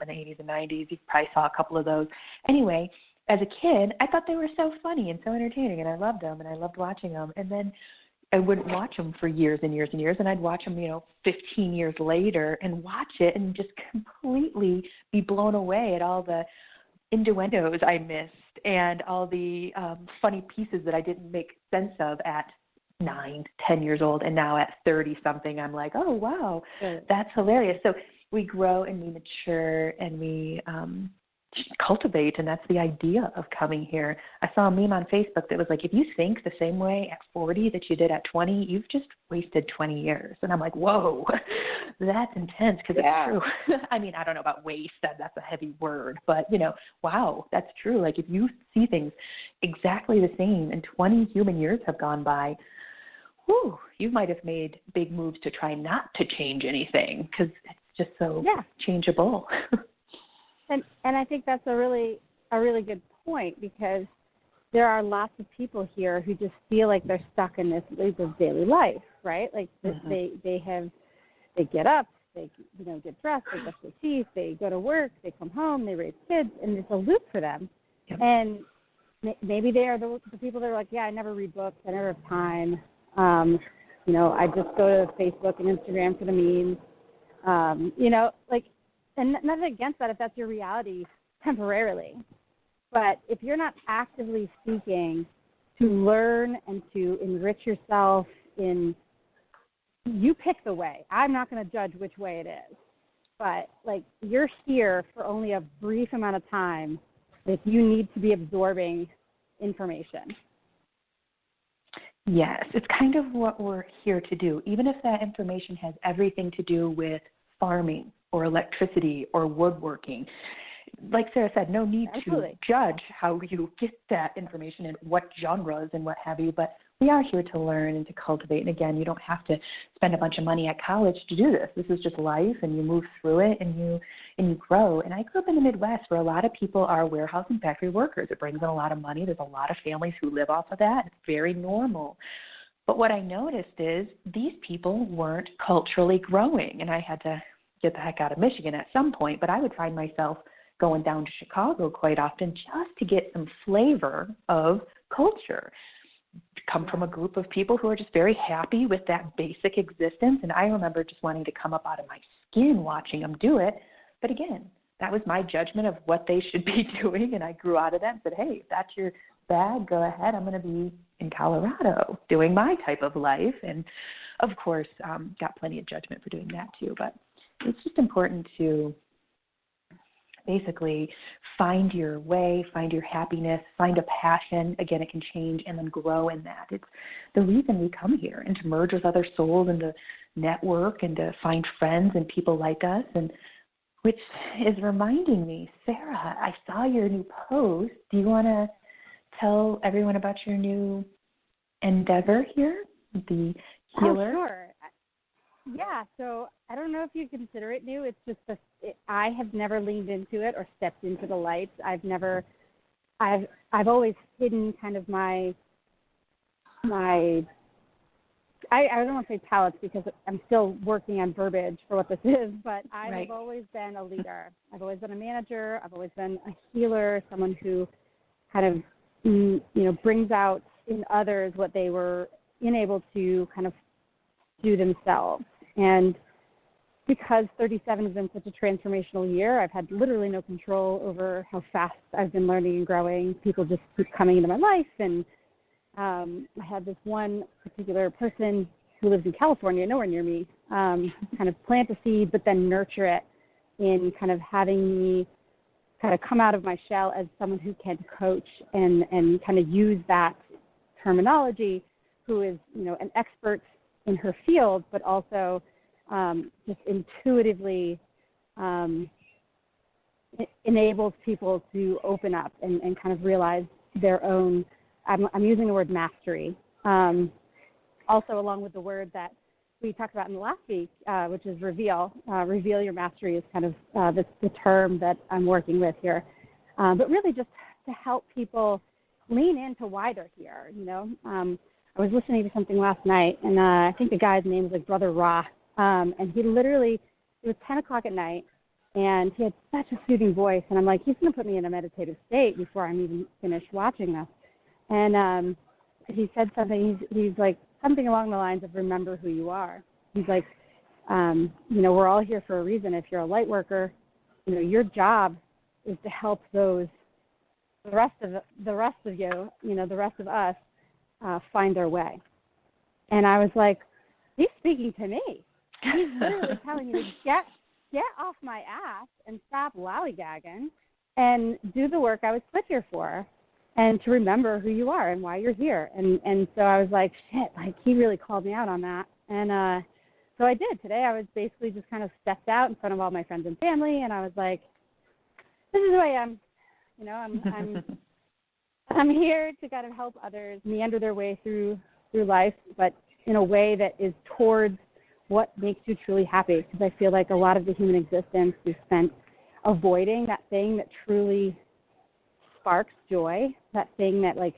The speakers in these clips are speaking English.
up in the 80s and 90s. You probably saw a couple of those. Anyway, as a kid, I thought they were so funny and so entertaining, and I loved them, and I loved watching them. And then I wouldn't watch them for years and years and years, and I'd watch them, 15 years later and watch it and just completely be blown away at all the innuendos I missed and all the funny pieces that I didn't make sense of at 9, 10 years old, and now at 30-something, I'm like, oh, wow, that's hilarious. So we grow and we mature and we cultivate, and that's the idea of coming here. I saw a meme on Facebook that was like, if you think the same way at 40 that you did at 20, you've just wasted 20 years. And I'm like, whoa, that's intense, because it's true. I mean, I don't know about waste, that's a heavy word, but, wow, that's true. Like, if you see things exactly the same and 20 human years have gone by, whew, you might have made big moves to try not to change anything, because it's just so changeable. And I think that's a really good point, because there are lots of people here who just feel like they're stuck in this loop of daily life, right? Like they get up, they get dressed, they brush their teeth, they go to work, they come home, they raise kids, and it's a loop for them. Yep. And maybe they are the people that are like, I never read books, I never have time. I just go to Facebook and Instagram for the memes. And nothing against that if that's your reality temporarily. But if you're not actively seeking to learn and to enrich yourself you pick the way. I'm not going to judge which way it is. But, you're here for only a brief amount of time if you need to be absorbing information. Yes, it's kind of what we're here to do, even if that information has everything to do with farming or electricity or woodworking. Like Sarah said, no need to judge how you get that information and what genres and what have you, but we are here to learn and to cultivate. And again, you don't have to spend a bunch of money at college to do this. This is just life, and you move through it and you grow. And I grew up in the Midwest, where a lot of people are warehouse and factory workers. It brings in a lot of money. There's a lot of families who live off of that. It's very normal. But what I noticed is these people weren't culturally growing, and I had to get the heck out of Michigan at some point, but I would find myself going down to Chicago quite often just to get some flavor of culture. Come from a group of people who are just very happy with that basic existence, and I remember just wanting to come up out of my skin watching them do it. But again, that was my judgment of what they should be doing, and I grew out of that and said, hey, if that's your bag, go ahead. I'm going to be in Colorado doing my type of life, and of course got plenty of judgment for doing that too. But it's just important to basically find your way, find your happiness, find a passion. Again, it can change and then grow in that. It's the reason we come here, and to merge with other souls and to network and to find friends and people like us. And which is reminding me, Sarah, I saw your new post. Do you want to tell everyone about your new endeavor here, the healer? Oh, sure. Yeah, so I don't know if you consider it new. It's just I have never leaned into it or stepped into the light. I've always hidden kind of my I don't want to say palettes, because I'm still working on verbiage for what this is, but I've always been a leader. I've always been a manager. I've always been a healer, someone who kind of brings out in others what they were unable to kind of do themselves. And because 37 has been such a transformational year, I've had literally no control over how fast I've been learning and growing. People just keep coming into my life. And I had this one particular person who lives in California, nowhere near me, kind of plant a seed, but then nurture it in kind of having me kind of come out of my shell as someone who can coach and kind of use that terminology, who is, an expert in her field, but also just intuitively enables people to open up and kind of realize their own, I'm using the word mastery, also along with the word that we talked about in the last week, which is reveal. Reveal your mastery is kind of the term that I'm working with here. But really just to help people lean into why they're here, I was listening to something last night, and I think the guy's name was Brother Ra, and he literally, it was 10 o'clock at night, And he had such a soothing voice. And I'm like, he's going to put me in a meditative state before I'm even finished watching this. And he said something, he's like, something along the lines of remember who you are. He's like, we're all here for a reason. If you're a light worker, your job is to help the rest of you, the rest of us, find their way. And I was like, he's speaking to me. He's literally telling me to get off my ass and stop lollygagging and do the work I was put here for, and to remember who you are and why you're here. And so I was like, shit, like he really called me out on that. And so I did. Today I was basically just kind of stepped out in front of all my friends and family, and I was like, this is who I am. I'm here to kind of help others meander their way through life, but in a way that is towards what makes you truly happy. Because I feel like a lot of the human existence we've spent avoiding that thing that truly sparks joy, that thing that like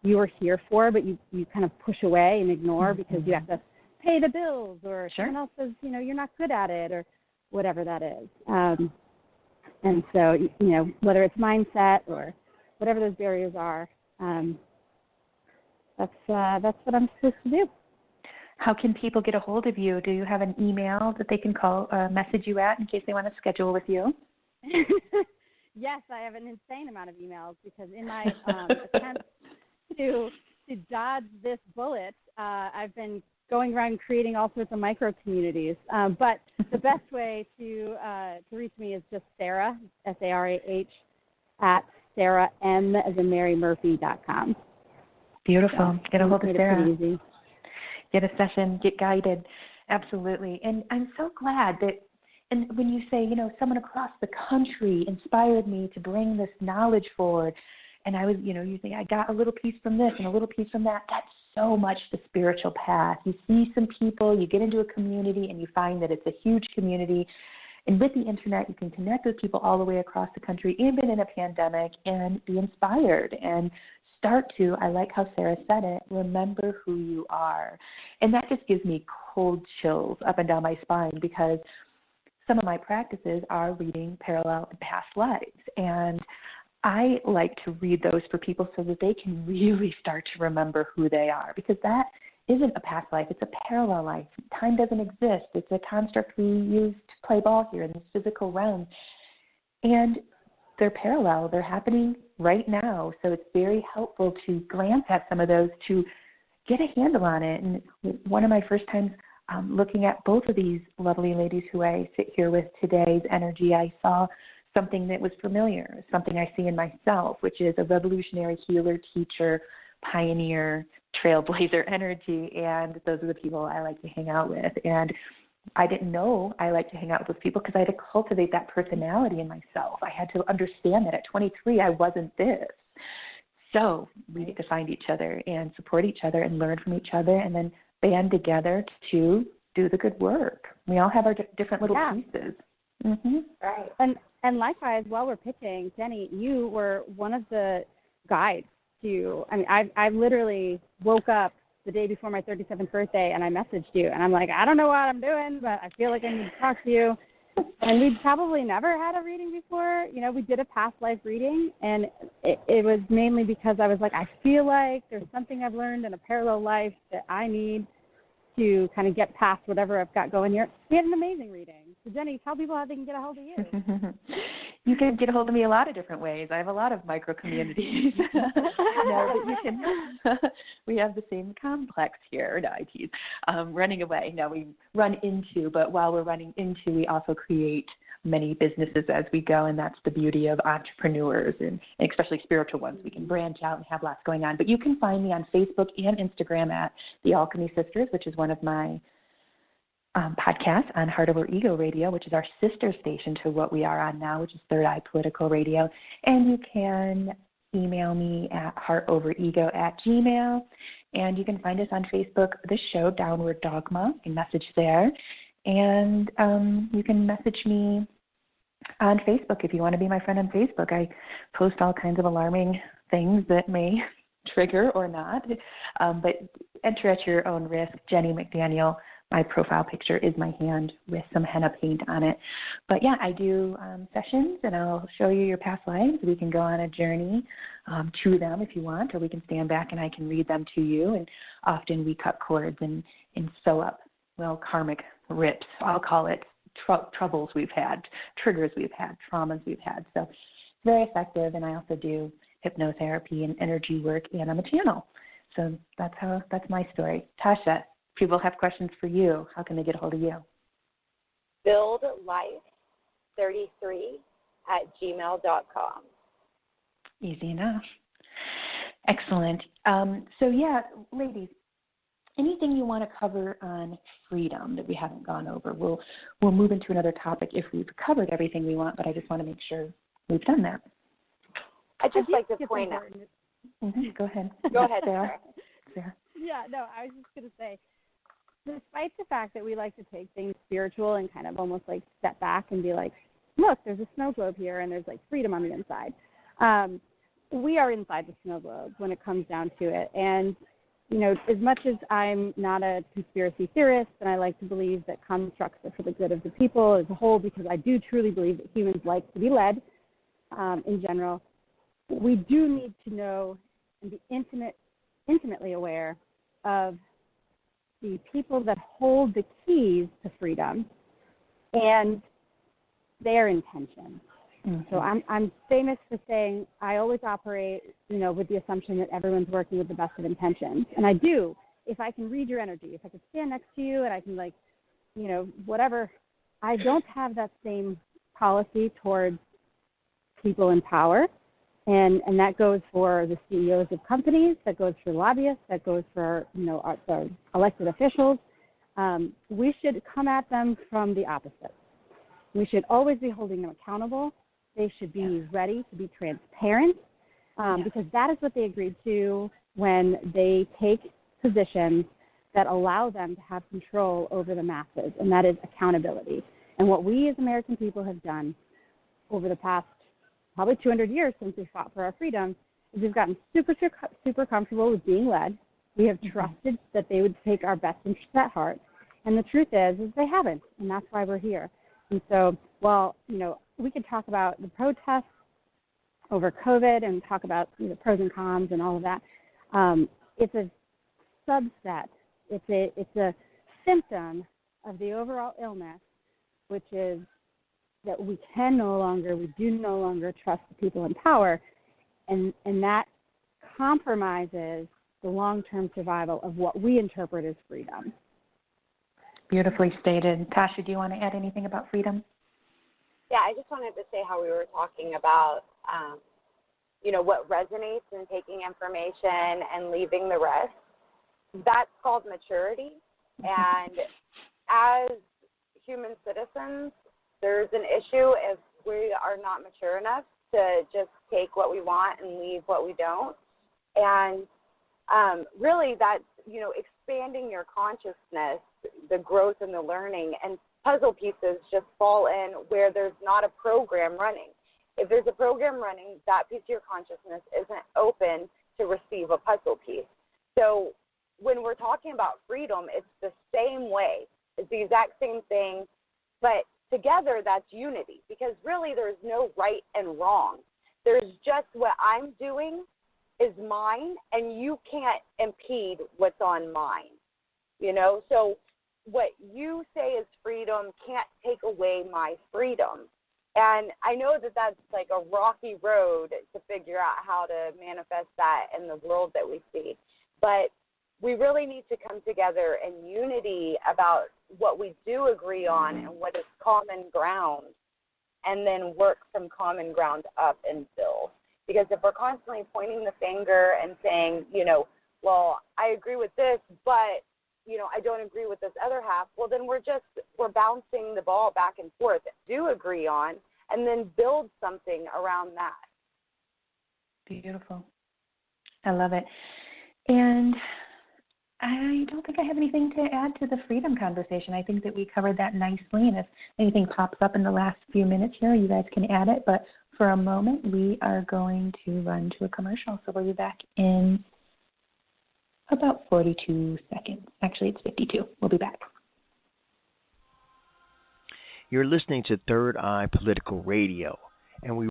you are here for, but you kind of push away and ignore because you have to pay the bills, or someone else says, you're not good at it, or whatever that is. And so, whether it's mindset or whatever those barriers are, that's what I'm supposed to do. How can people get a hold of you? Do you have an email that they can message you at in case they want to schedule with you? Yes, I have an insane amount of emails because in my attempt to dodge this bullet, I've been going around creating all sorts of micro communities. But the best way to reach me is just Sarah, SARAH, at SarahM as in MaryMurphy.com. Beautiful. So, get a hold of Sarah. Pretty easy. Get a session, get guided. Absolutely. And I'm so glad that, and when you say, someone across the country inspired me to bring this knowledge forward, and I was, you think I got a little piece from this and a little piece from that, that's so much the spiritual path. You see some people, you get into a community, and you find that it's a huge community. And with the internet, you can connect with people all the way across the country, even in a pandemic, and be inspired and start to, I like how Sarah said it, remember who you are. And that just gives me cold chills up and down my spine, because some of my practices are reading parallel and past lives. And I like to read those for people so that they can really start to remember who they are, because that isn't a past life. It's a parallel life. Time doesn't exist. It's a construct we use to play ball here in this physical realm. And they're parallel. They're happening right now. So it's very helpful to glance at some of those to get a handle on it. And one of my first times looking at both of these lovely ladies who I sit here with today's energy, I saw something that was familiar, something I see in myself, which is a revolutionary healer, teacher, pioneer, trailblazer energy. And those are the people I like to hang out with. And I didn't know I like to hang out with those people because I had to cultivate that personality in myself. I had to understand that at 23, I wasn't this. So we get to find each other and support each other and learn from each other, and then band together to do the good work. We all have our different little pieces. Mm-hmm. Right. And likewise, while we're pitching, Jennie, you were one of the guides to, I literally woke up the day before my 37th birthday, and I messaged you, and I'm like, I don't know what I'm doing, but I feel like I need to talk to you. And we'd probably never had a reading before. We did a past life reading, and it was mainly because I was like, I feel like there's something I've learned in a parallel life that I need to kind of get past whatever I've got going here. We had an amazing reading. So, Jennie, tell people how they can get a hold of you. You can get a hold of me a lot of different ways. I have a lot of micro communities. We have the same complex here. No, I tease. Running away. No, we run into, but while we're running into, we also create many businesses as we go, and that's the beauty of entrepreneurs, and especially spiritual ones. We can branch out and have lots going on. But you can find me on Facebook and Instagram at The Alchemy Sisters, which is one of my podcasts on Heart Over Ego Radio, which is our sister station to what we are on now, which is Third Eye Political Radio. And you can email me at heartoverego@gmail.com. And you can find us on Facebook, this show, Downward Dogma. You can message there. And you can message me on Facebook if you want to be my friend on Facebook. I post all kinds of alarming things that may trigger or not. But enter at your own risk, Jennie McDaniel, my profile picture is my hand with some henna paint on it. But yeah, I do sessions, and I'll show you your past lives. We can go on a journey to them if you want, or we can stand back and I can read them to you. And often we cut cords and sew up, well, karmic rips. I'll call it troubles we've had, triggers we've had, traumas we've had. So it's very effective. And I also do hypnotherapy and energy work, and I'm a channel. So that's my story. Tasha, people have questions for you. How can they get a hold of you? buildlife33@gmail.com. Easy enough. Excellent. So yeah, ladies, anything you want to cover on freedom that we haven't gone over? We'll move into another topic if we've covered everything we want, but I just want to make sure we've done that. I'd just like to point out. Mm-hmm. Go ahead. Go ahead, Sarah. Yeah, no, I was just going to say, despite the fact that we like to take things spiritual and kind of almost like step back and be like, look, there's a snow globe here and there's like freedom on the inside. We are inside the snow globe when it comes down to it. And, you know, as much as I'm not a conspiracy theorist and I like to believe that constructs are for the good of the people as a whole, because I do truly believe that humans like to be led in general, we do need to know and be intimately aware of the people that hold the keys to freedom and their intentions. Mm-hmm. So I'm famous for saying I always operate, you know, with the assumption that everyone's working with the best of intentions. And I do. If I can read your energy, if I can stand next to you and I can, like, you know, whatever. I don't have that same policy towards people in power. And that goes for the CEOs of companies, that goes for lobbyists, that goes for, you know, our elected officials. We should come at them from the opposite. We should always be holding them accountable. They should be ready to be transparent because that is what they agreed to when they take positions that allow them to have control over the masses, and that is accountability. And what we as American people have done over the past probably 200 years since we fought for our freedom, is we've gotten super comfortable with being led. We have trusted that they would take our best interests at heart. And the truth is they haven't, and that's why we're here. And so while, you know, we could talk about the protests over COVID and talk about, you know, pros and cons and all of that, it's a subset. It's a symptom of the overall illness, which is that we do no longer trust the people in power, and that compromises the long-term survival of what we interpret as freedom. Beautifully stated. Tasha, do you want to add anything about freedom? Yeah, I just wanted to say how we were talking about, you know, what resonates in taking information and leaving the rest. That's called maturity. And as human citizens, there's an issue if we are not mature enough to just take what we want and leave what we don't. And really that's, you know, expanding your consciousness, the growth and the learning, and puzzle pieces just fall in where there's not a program running. If there's a program running, that piece of your consciousness isn't open to receive a puzzle piece. So when we're talking about freedom, it's the same way. It's the exact same thing, but together that's unity, because really there's no right and wrong. There's just what I'm doing is mine, and you can't impede what's on mine, you know? So what you say is freedom can't take away my freedom. And I know that that's like a rocky road to figure out how to manifest that in the world that we see. But we really need to come together in unity about what we do agree on and what is common ground, and then work from common ground up and build. Because if we're constantly pointing the finger and saying, you know, well, I agree with this, but, you know, I don't agree with this other half, well, then we're bouncing the ball back and forth. Do agree on, and then build something around that. Beautiful. I love it. And I don't think I have anything to add to the freedom conversation. I think that we covered that nicely, and if anything pops up in the last few minutes here, you guys can add it. But for a moment, we are going to run to a commercial, so we'll be back in about 42 seconds. Actually, it's 52. We'll be back. You're listening to Third Eye Political Radio, and we